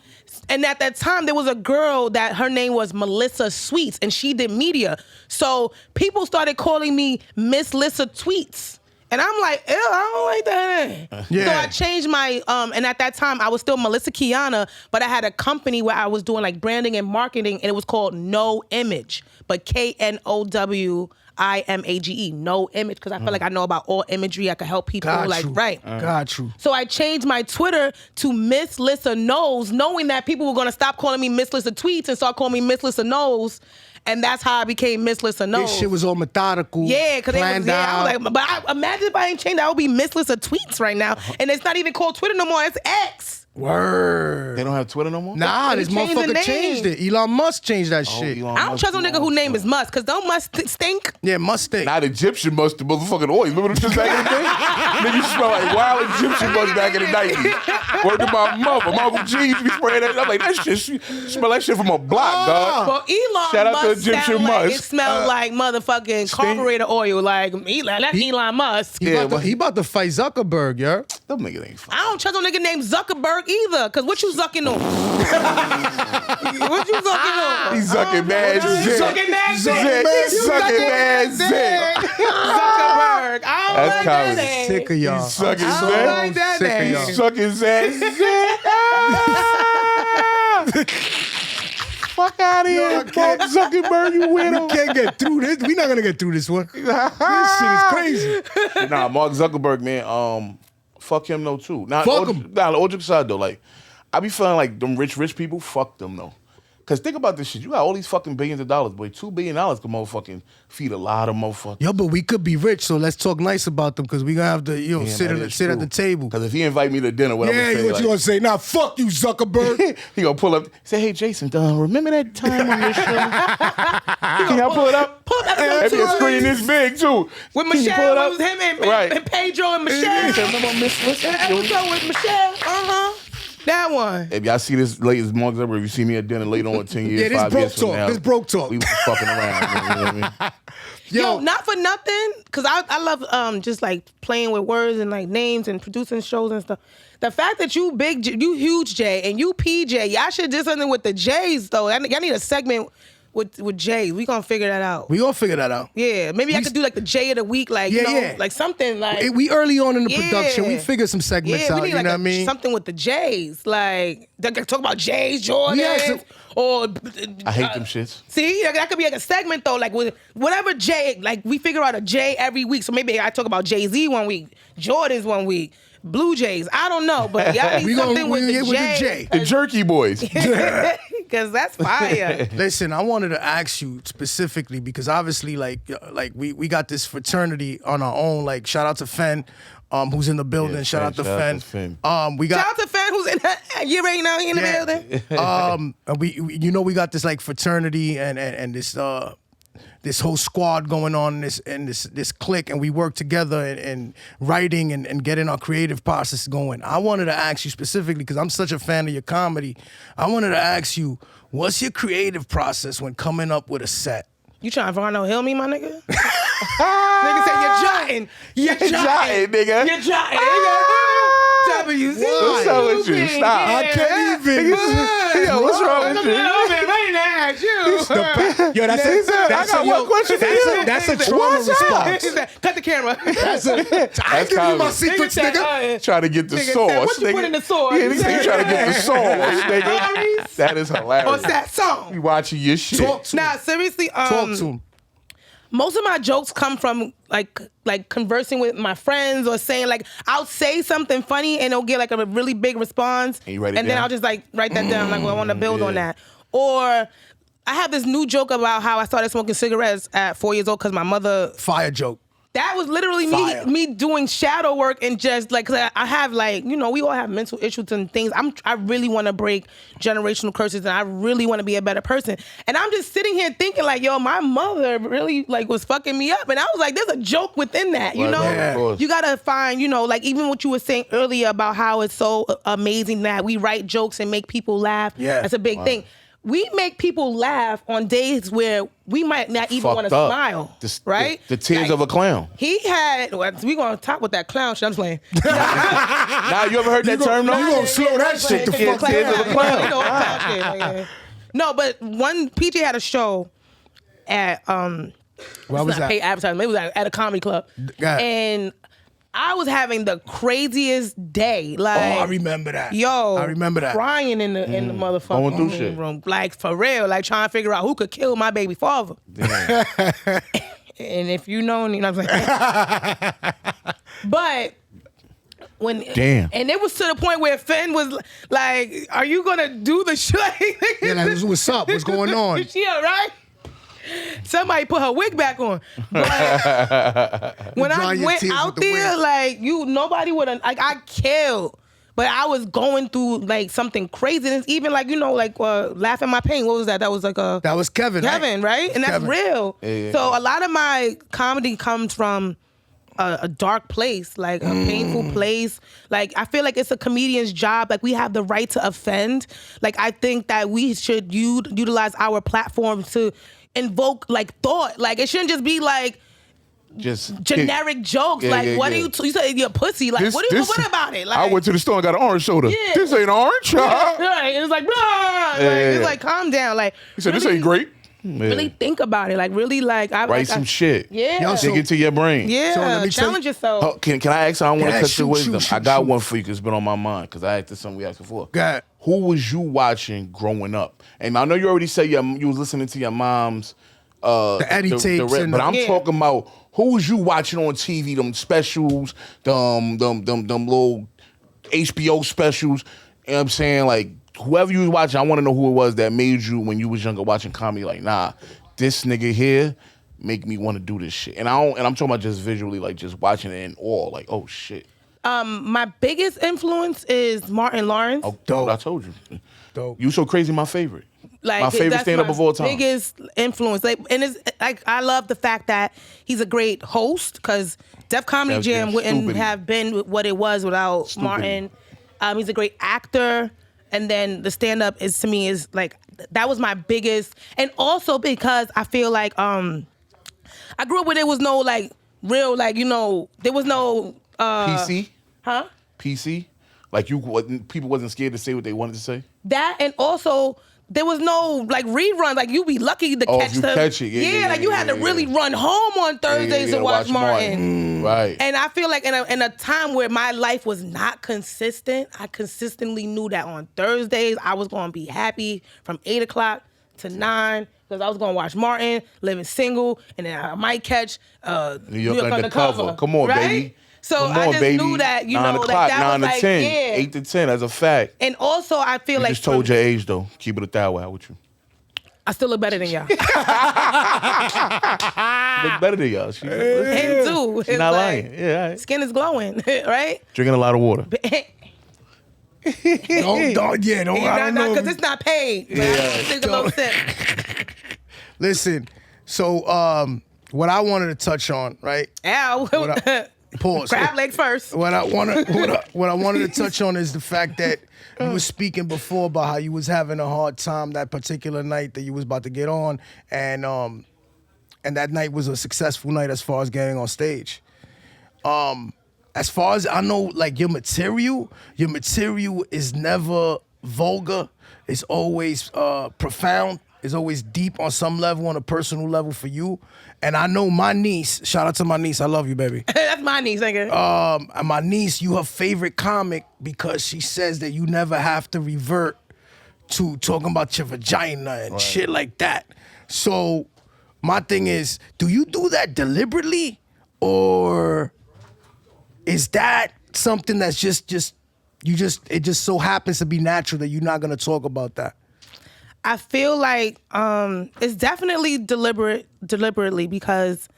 And at that time, there was a girl that her name was Melissa Sweets, and she did media. So people started calling me Miss Lissa Tweets. And I'm like, ew, I don't like that name. Yeah. So I changed my, and at that time, I was still Melissa Kiana, but I had a company where I was doing like branding and marketing, and it was called No Image, but KNOWIMAGE, No Image, because I felt like I know about all imagery. I could help people, Got like, you. right. Got you. So I changed my Twitter to Miss Lissa Knows, knowing that people were gonna stop calling me Miss Lissa Tweets and start calling me Miss Lissa Knows, and that's how I became Miss Lissa Knows. This shit was all methodical. Yeah, because I planned was out. like, but imagine if I ain't changed, I would be Miss Lissa Tweets right now, and it's not even called Twitter no more. It's X. Word. They don't have Twitter no more? Nah, They this changed the motherfucker name. changed it. Elon Musk changed that shit. Elon I don't Musk trust no nigga whose name Musk. is Musk, because don't Musk stink. Yeah, Mustang. Not Egyptian must, the motherfucking oil. Remember them shit back in the day? Niggas smell like wild Egyptian must back in the 90s. Word to my mother. My Uncle G used to be spraying that. I'm like, that shit, smell that shit from a block, dog. Well, Elon Shout out to Musk Egyptian sound like it Musk. smelled like motherfucking carburetor oil. Like, that's Elon Musk. He about to fight Zuckerberg, yeah? Them niggas ain't fun. I don't trust no nigga named Zuckerberg either, because what you zucking on? What you zucking on? He's sucking mad You shit. sucking mad Zit. dick. He's sucking mad zit. Zuckerberg. I don't That's like comedy. that name. Sick of y'all. He's sucking I don't zit. like that Sick of name. y'all. He's sucking zit. Fuck out of here. Mark Zuckerberg, you weirdo. Can't get through this. We're not gonna get through this one. This shit is crazy. Nah, Mark Zuckerberg, man, fuck him though too. Nah, Fuck him. Nah, all jokes aside though, like, I be feeling like them rich people, fuck them though. Cause think about this shit. You got all these fucking billions of dollars, boy. $2 billion could motherfucking feed a lot of motherfuckers. Yo, but we could be rich, so let's talk nice about them because we gonna have to, Yeah, sit at the table. Cause if he invite me to dinner, what I'm Yeah, gonna say? what Like, you gonna say? Nah, fuck you, Zuckerberg. he gonna pull up, say, hey Jason, remember that time on your show? Can y'all pull it up? Pull up That be a screen this big too. with Can you pull Michelle, it it was him and, Right. and Pedro and Michelle. Remember Miss Lissa? That episode with Michelle. That one. If y'all see this late as Mark Zuckerberg, if you see me at dinner later on 10 years, Yeah, this 5 broke years from talk. now, This broke talk. We was fucking around. You know what I mean? Yo, not for nothing, because I love just like playing with words and like names and producing shows and stuff. The fact that you Huge Jay and you PJ, y'all should do something with the J's though. Y'all need a segment with Jay. We gonna figure that out. We gonna figure that out. Yeah, maybe I could do like the Jay of the week, like like something like. We early on in the production. We figure some segments out. We need you know what I mean? Something with the Jays, like they can talk about Jays, Jordan, or I hate them shits. See, that could be like a segment though, like with whatever Jay. Like we figure out a Jay every week. So maybe I talk about Jay-Z one week, Jordan's one week. Blue Jays, I don't know, but y'all need something with the J. The Jerky Boys. Because that's fire. Listen, I wanted to ask you specifically because obviously, like we got this fraternity on our own. Like, shout out to Fen, who's in the building. Shout out to Fen. We got shout out to Fen, who's in you right now in the building. And we got this like fraternity and this whole squad going on in this clique, and we work together and writing and getting our creative process going. I wanted to ask you specifically, because I'm such a fan of your comedy, I wanted to ask you, what's your creative process when coming up with a set? You trying to find out Hill me, my nigga? Nigga say you're jotting. You're jotting, nigga. You're jotting, nigga. WC. What's up with you? Stop. I can't even. Yo, what's wrong with you? I've been waiting to ask you. Yo, I got one question for you. That's a trauma response. Cut the camera. I give you my secrets, nigga. Try to get the sauce, what you put in the sauce? Yeah, he said trying to get the sauce, nigga. That is hilarious. What's that song? You watching your shit. Nah, seriously. Talk to him. Most of my jokes come from like conversing with my friends or saying like I'll say something funny and it'll get like a really big response, and you write it then down? I'll just like write that down. Like, well, I want to build on that. Or I have this new joke about how I started smoking cigarettes at 4 years old because my mother. Fire joke. That was literally me doing shadow work and just like, cause I have like, we all have mental issues and things. I really want to break generational curses and I really want to be a better person. And I'm just sitting here thinking like, yo, my mother really like was fucking me up. And I was like, there's a joke within that, you know? Yeah. You gotta find, like even what you were saying earlier about how it's so amazing that we write jokes and make people laugh. Yeah. That's a big thing. We make people laugh on days where we might not even want to smile, right? The tears of a clown. He had, we going to talk with that clown shit. I'm playing. Now, you ever heard that term, though? You going to slow that shit the fuck down. Tears of a clown. No, but PJ had a show at, Where was that? Paid advertising. It was at a comedy club. And I was having the craziest day. Like, I remember that. Yo, I remember that. Crying in the motherfucking Going through shit. room. Like, for real. Like, trying to figure out who could kill my baby father. And if you know what I'm saying. But when and it was to the point where Finn was like, "Are you gonna do the shit?" Yeah, like, what's up? What's going on? She all right? Somebody put her wig back on. But when I went out there, like nobody would have. Like I killed, but I was going through like something crazy. And it's even like laughing my pain. What was that? That was like that was Kevin. Right? And that's Kevin. real. Yeah. So a lot of my comedy comes from a dark place, like a painful place. Like I feel like it's a comedian's job. Like we have the right to offend. Like I think that we should utilize our platform to invoke like thought. Like it shouldn't just be like just generic jokes. What are you say you're a pussy? Like what about it? Like I went to the store and got an orange soda. Yeah. This ain't orange. Right. And it's like, blah. It's like calm down. Like he said, this ain't great. Really think about it. Like really like write some shit. Yeah. Dig into your brain. Yeah. So let me challenge yourself. Oh, can I ask? I don't want to cut your wisdom. shoot, I got one for you because it's been on my mind because I asked this something we asked before. Go ahead. Who was you watching growing up? And I know you already said you was listening to your mom's the Eddie tapes, but I'm talking about who was you watching on TV? Them specials, them little HBO specials. You know what I'm saying? Like whoever you was watching, I want to know who it was that made you when you was younger watching comedy. Like, nah, this nigga here make me want to do this shit. And I'm talking about just visually, like just watching it in awe. Like, oh shit. My biggest influence is Martin Lawrence. Oh, dope. I told you. Dope. You So Crazy, my favorite. Like my favorite stand-up of all time. Biggest influence. Like, and it's like I love the fact that he's a great host because Def Comedy Jam wouldn't have been what it was without Martin. He's a great actor, and then the stand-up is to me is like that was my biggest, and also because I feel like I grew up where there was no like real like there was no PC. Huh? PC. Like people wasn't scared to say what they wanted to say. That and also there was no like reruns. Like you be lucky to catch you them. catch it. Yeah, like you had to really run home on Thursdays to watch Martin. Right. And I feel like in a time where my life was not consistent, I consistently knew that on Thursdays I was going to be happy from 8 o'clock to 9 because I was going to watch Martin, Living Single, and then I might catch New York Undercover. Come on, right? baby. So I just knew that, 9 know, o'clock, that 9 was to like, 10, yeah. 8 to 10, that's a fact. And also, I feel like... You just told your age, though. Keep it a thou out with you. I still look better than y'all. Look better than y'all. She's not lying. Yeah, all right. Skin is glowing, right? Drinking a lot of water. Don't. Because it's not paid. Yeah. Take a little sip. Listen, so what I wanted to touch on, right? Ow. Pause. Crab legs first. What I wanted to touch on is the fact that you were speaking before about how you was having a hard time that particular night that you was about to get on, and that night was a successful night as far as getting on stage. As far as I know, like your material is never vulgar. It's always profound. It's always deep on some level, on a personal level for you. And I know my niece, shout out to my niece, I love you, baby. That's my niece, nigga. And my niece, you her favorite comic because she says that you never have to revert to talking about your vagina and shit like that. So my thing is, do you do that deliberately, or is that something that's just it just so happens to be natural that you're not gonna talk about that? I feel like it's definitely deliberately because,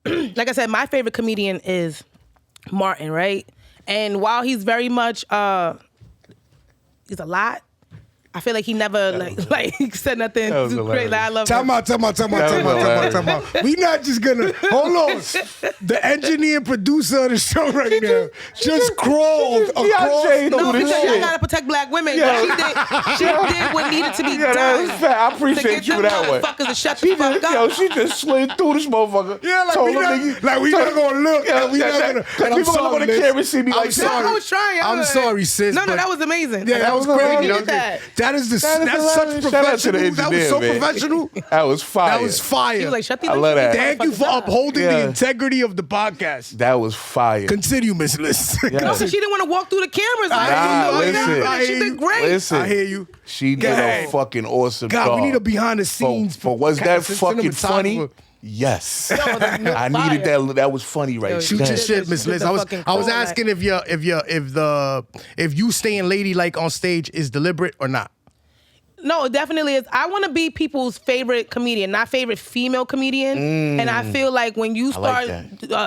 like I said, my favorite comedian is Martin, right? And while he's very much, he's a lot. I feel like he never like said nothing too crazy. Like, I love Time out. We not just gonna hold on. The engineer and producer of the show right now just crawled across the No, because floor. y'all gotta protect black women. She did what needed to be done. That was fat. I appreciate you that way. Motherfuckers to shut the fuck up. Yo, she just slid through this motherfucker. Yeah, we not gonna look. We not gonna. People look on the camera and see me like No, I was trying. I'm sorry, sis. No, but- that was amazing. Yeah, that was crazy. You did that. That's such hilarious. Shout out to the professional. That was engineer, so man. professional. That was fire. That was fire. He was like, shut these I love that. Thank you for upholding the integrity of the podcast. That was fire. Continue, Miss Lissa. No, because she didn't want to walk through the cameras. She did great. Listen, I hear you. She did a fucking awesome job. God, we need a behind the scenes. For was that fucking cinematographer. funny? Yes. I needed that. That was funny, right? Shoot your shit, Miss Liz. I was asking if you staying ladylike on stage is deliberate or not. No, it definitely is. I want to be people's favorite comedian, not favorite female comedian. And I feel like when you start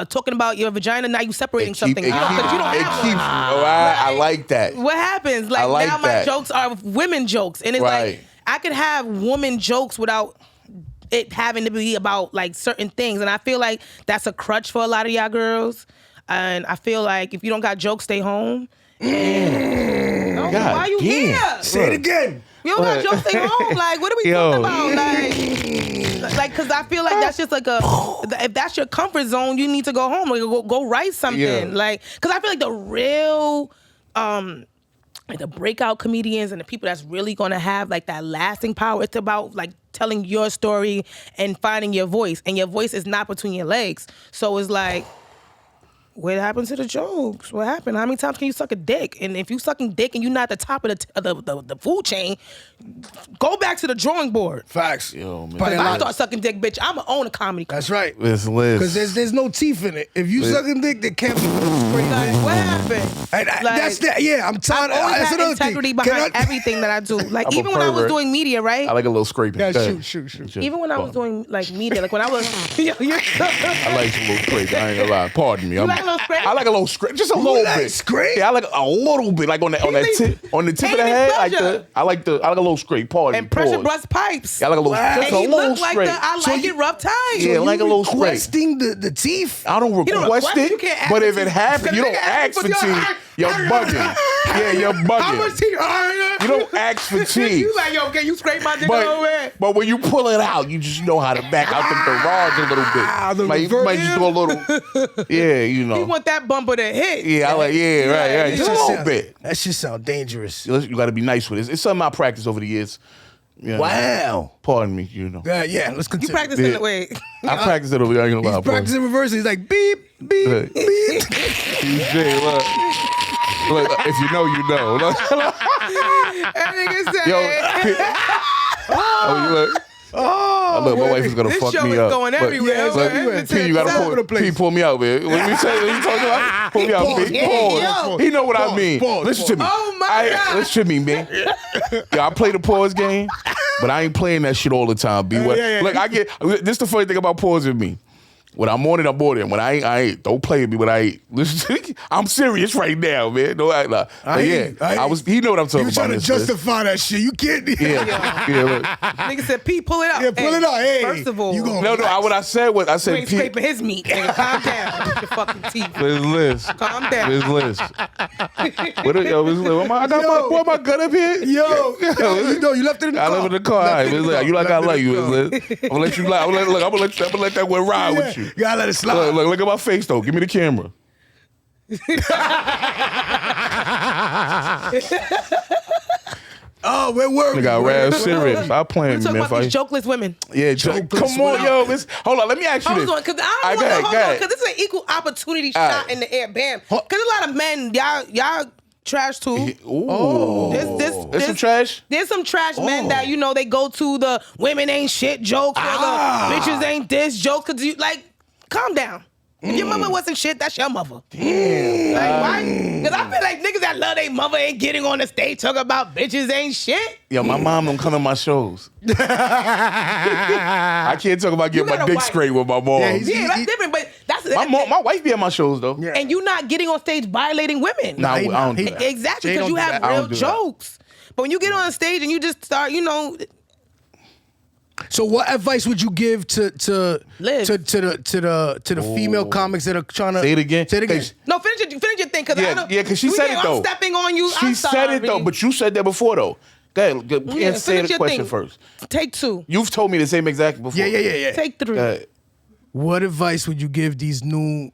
talking about your vagina, now you separating something. Because you don't have one. I like that. What happens? Like now my jokes are women jokes. And it's like, I could have woman jokes without it having to be about like certain things. And I feel like that's a crutch for a lot of y'all girls. And I feel like if you don't got jokes, stay home. No, why you here? Say it again. You don't got jokes, stay home. Like, what are we talking about? Like, because I feel like that's just like if that's your comfort zone, you need to go home or go write something. Yeah. Like, because I feel like the real, like the breakout comedians and the people that's really gonna have like that lasting power, it's about like telling your story and finding your voice. And your voice is not between your legs. So it's like, what happened to the jokes? What happened? How many times can you suck a dick? And if you sucking dick and you're not at the top of the food chain, go back to the drawing board. Facts. Yo, man. If I start sucking dick, bitch, I'ma own a comedy club. That's right. Listen, Liz. Because there's no teeth in it. If you sucking dick, there can't be. Like, what happened? That's that. Yeah, I'm tired. I always That's had another integrity thing. behind everything that I do. Like I'm a even when I was pervert. doing media, right? I like a little scraping. Yeah, Go ahead. shoot. Even when I was doing like media, like when I was, I like some little scraping. I ain't gonna lie. Pardon me. You like a little scrape? I like a little scrape, just a little like bit. scrape? Yeah, I like a little bit, like on the tip of the head. I like a little scrape. Pardon. and pressure pause. bust pipes. Yeah, I like a little, And just a he little looked like scrape. the I like it rough tight. Yeah, like a little scrape. Requesting the teeth? I don't request request it, it, you can't ask but for if it teeth. happens, you don't ask for teeth. You're bugging. Yeah, you're bugging. How much tea? You don't ask for tea. You like, yo, can you scrape my dick over there? But when you pull it out, you just know how to back out the garage a little bit. Like, you might just do a little, yeah, you know. You want that bumper to hit. Yeah, I like, right. Just a little bit. That shit sound dangerous. You got to be nice with it. It's something I practiced over the years. You know, Wow. Pardon me, you know. Yeah, let's continue. You practice in the way. I practiced it over there. I ain't gonna lie. He's practicing reverse. He's like, beep, beep, Right. beep. Jay, look, if you know, you know. That nigga said. You look. Oh, look, my wife is gonna This fuck show me is up. going everywhere. Yeah, it's Look, everywhere. it's P, you gotta all over the place. pull me out, man. When we say what you talking about, pull me out, P. Pause. He know what I mean. Listen to me. Oh, my God. Listen to me, man. Yeah, I play the pause game, but I ain't playing that shit all the time. B. Yeah. Look, this the funny thing about pause with me. When I'm on it, I'm on it. When I ain't. Don't play with me when I ain't. Listen, I'm serious right now, man. No, I was. He know what I'm talking You about. trying to justify that shit? You can't. Yeah. Look. Nigga said, P, pull it out. Yeah, pull it out. Hey, first of all, you gonna No. What I said was, I you said, ain't P. scraping his meat. Nigga, calm down with your fucking teeth. Liz, Liz. Calm down. Liz, Liz. I got my gun up here. Yo, you left it in the car. I live in the car. All right, Liz, you like I love you, Liz. I'm gonna let you lie. I'm gonna let that one ride with you. You gotta let it slide. Look at my face though. Give me the camera. Oh, we're working. Nigga, real serious. Stop playing We're me, talking man. about these jokeless women. Yeah, come on, yo. Hold on. Let me ask you this. Hold on, because this is an equal opportunity shot in the air. Bam. Because a lot of men, y'all trash too. Ooh. There's some trash? There's some trash men that, they go to the women ain't shit jokes or the bitches ain't this joke. Because you, calm down. If your mother wasn't shit, that's your mother. Damn. Why? Because I feel like niggas that love their mother ain't getting on the stage talking about bitches ain't shit. Yo, my mom don't come to my shows. I can't talk about getting my dick straight with my mom. That's different, but that's my wife be at my shows though. Yeah. And you not getting on stage violating women. No, I don't do that. Exactly, because you have real jokes. But when you get on stage and you just start, So what advice would you give to the female comics that are trying to say it again? No, finish your thing, because because she said it though. I'm stepping on you. She said it though, but you said that before though. Go ahead, answer the question first. Take 2. You've told me the same exact before. Yeah. Take 3. What advice would you give these new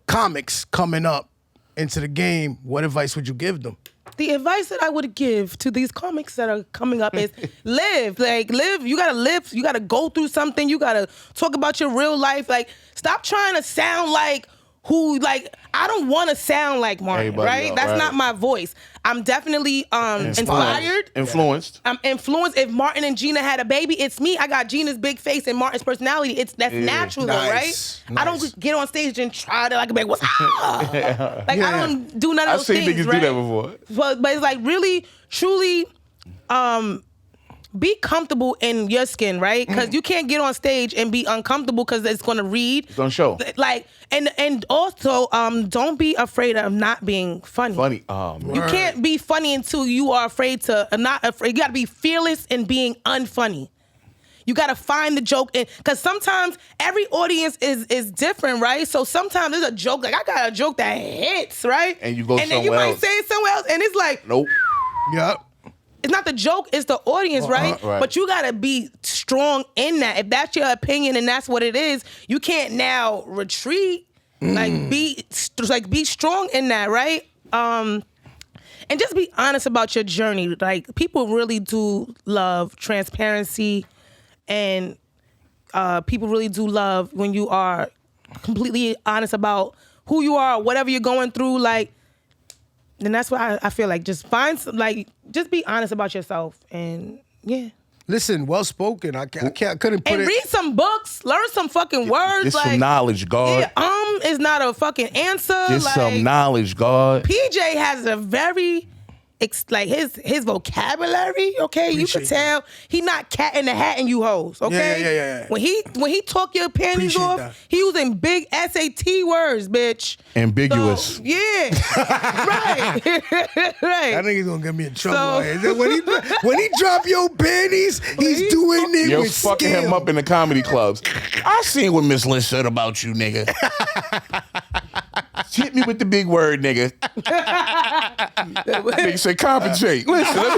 comics coming up into the game? What advice would you give them? The advice that I would give to these comics that are coming up is live. You gotta live. You gotta go through something. You gotta talk about your real life. Stop trying to sound like I don't want to sound like Martin, right? That's not my voice. I'm definitely inspired. Influenced. I'm influenced. If Martin and Gina had a baby, it's me. I got Gina's big face and Martin's personality. That's natural, though, right? Nice. I don't get on stage and try to be like, what's up? I don't do none of those things, I've seen niggas do that before. But it's really, truly, be comfortable in your skin, right? Because you can't get on stage and be uncomfortable because it's going to read. It's going to show. And also, don't be afraid of not being funny. Man. You can't be funny until you are afraid to, not afraid. You got to be fearless in being unfunny. You got to find the joke because sometimes every audience is different, right? So sometimes there's a joke, I got a joke that hits, right? And you go and then you might say it somewhere else, and it's like, nope. Yep. It's not the joke, it's the audience, right? But you gotta be strong in that. If that's your opinion and that's what it is, you can't now retreat. Be strong in that, right? And just be honest about your journey. People really do love transparency, and people really do love when you are completely honest about who you are, whatever you're going through, And that's why I feel just find just be honest about yourself, and yeah. Listen, well spoken. I couldn't put it. And read some books, learn some fucking words. Get some knowledge, God. Yeah, is not a fucking answer. Get some knowledge, God. PJ has a very his vocabulary, okay? You can tell he not cat in the hat and you hoes, okay? Yeah. When he talk your panties off, he using big SAT words, bitch. Ambiguous. So, yeah. Right. That nigga's gonna get me in trouble. When he drop your panties, he's doing it You're with fucking skill. him up in the comedy clubs. I seen what Miss Lissa said about you, nigga. Hit me with the big word, nigga. Nigga say compensate. Listen, what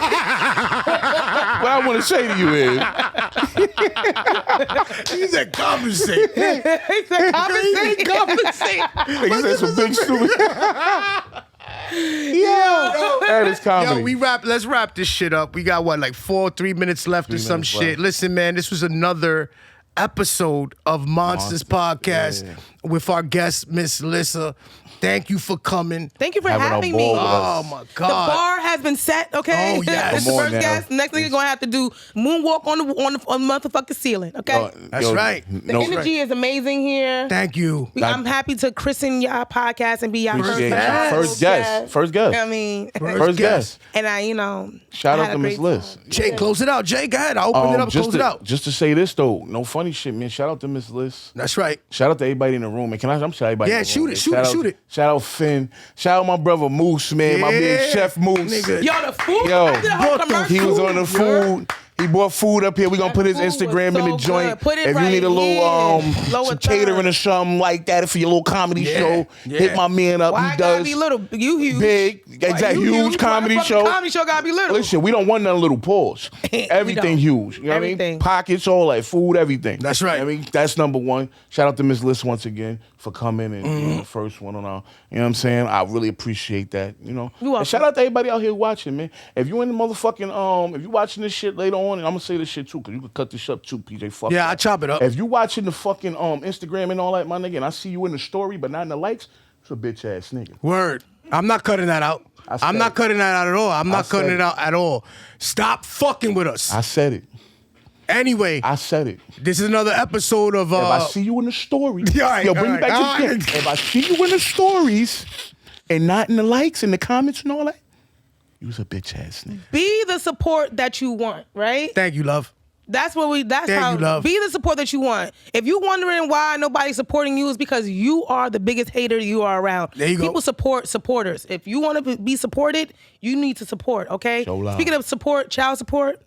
I want to say to you is. He said compensate. He said compensate. Nigga said some big stupid. That is comedy. Yo, let's wrap this shit up. We got what, like 3 minutes left or some shit. left. Listen, man, this was another episode of MONSTERZ Podcast with our guest, Miss Lissa. Thank you for coming. Thank you for having me. Oh my God. The bar has been set, okay? Oh, yes. This is the Come on first now. guest. Next thing you're gonna have to do moonwalk on the motherfucking ceiling, okay? That's right. The energy is amazing here. Thank you. I'm happy to christen y'all podcast and be y'all Appreciate first you. First guest. I mean, First guest. and I, Shout I out had to a Miss great Liz. time. Jay, close it out. Jay, go ahead. I'll open it up, close it out. Just to say this though, no funny shit, man. Shout out to Miss Liz. That's right. Shout out to everybody in the room, man. I'm shout everybody. Yeah, in the room, shoot man. it. Shout out Finn. Shout out my brother Moose, man. My big chef Moose. Nigga. Yo, the food. Yo, I did a whole commercial. he was on the food. He bought food up here. We gonna put his food was Instagram in so the joint. good. Put it If you right need a little here. Lower some third. catering or something like that for your little comedy show, hit my man up. Why He I gotta does be little? You huge. big, exactly, You huge comedy Why the show. Comedy show gotta be little. Listen, we don't want none little pause. Everything don't. huge. You know what I mean? Everything. Pockets, all that, food, everything. That's right. I mean, that's number one. Shout out to Miss Lissa once again for coming and the first one on our, you know what I'm saying? I really appreciate that, you know. You welcome. And shout out to everybody out here watching, man. If you in the motherfucking, if you watching this shit later on, and I'm gonna say this shit too, because you can cut this up too, PJ. Fuck Yeah, that. I chop it up. If you watching the fucking Instagram and all that, my nigga, and I see you in the story, but not in the likes, it's a bitch ass nigga. Word. I'm not cutting that out. I'm not cutting that out at all. I'm not cutting it out at all. Stop fucking with us. I said it. Anyway, I said it. this is another episode of If I see you in the stories, All right, yo, bring all me back right, to all the right. If I see you in the stories and not in the likes and the comments and all that, you was a bitch ass nigga. Be the support that you want, right? Thank you, love. That's Thank how you, love. be the support that you want. If you're wondering why nobody's supporting you, is because you are the biggest hater you are around. There you go. People support supporters. If you want to be supported, you need to support, okay? So loud. Speaking of support, child support.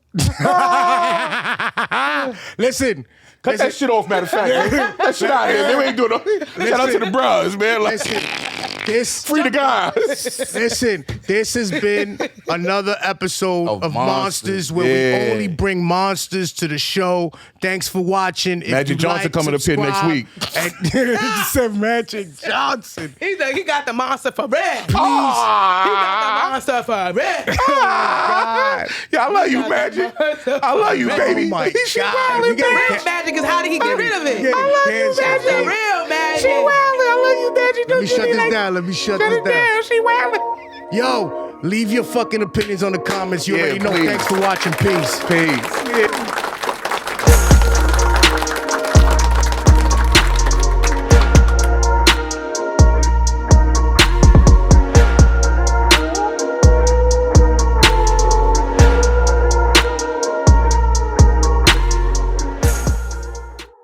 Listen. Cut that shit off, matter of fact. Man. That shit out of here. They ain't doing no. Shout out to the bros, man. Like, free the guys. Listen, this has been another episode of Monsters, MONSTERZ, where yeah. we only bring monsters to the show. Thanks for watching. If Magic you Johnson coming up here next week. And he said Magic Johnson. He's like, he got the monster for red. He Ah, got the monster for red. yeah, I love you, Magic. I love you, baby. Oh my She God. wildin', We gotta baby. Real magic is how did he get rid of it? I love you, That's the real magic. She wildin'. I love you, Magic. Let me shut this down. Let me shut this down. She wildin'. Yo, leave your fucking opinions on the comments. You Yeah, already know. please. Thanks for watching. Peace. Peace.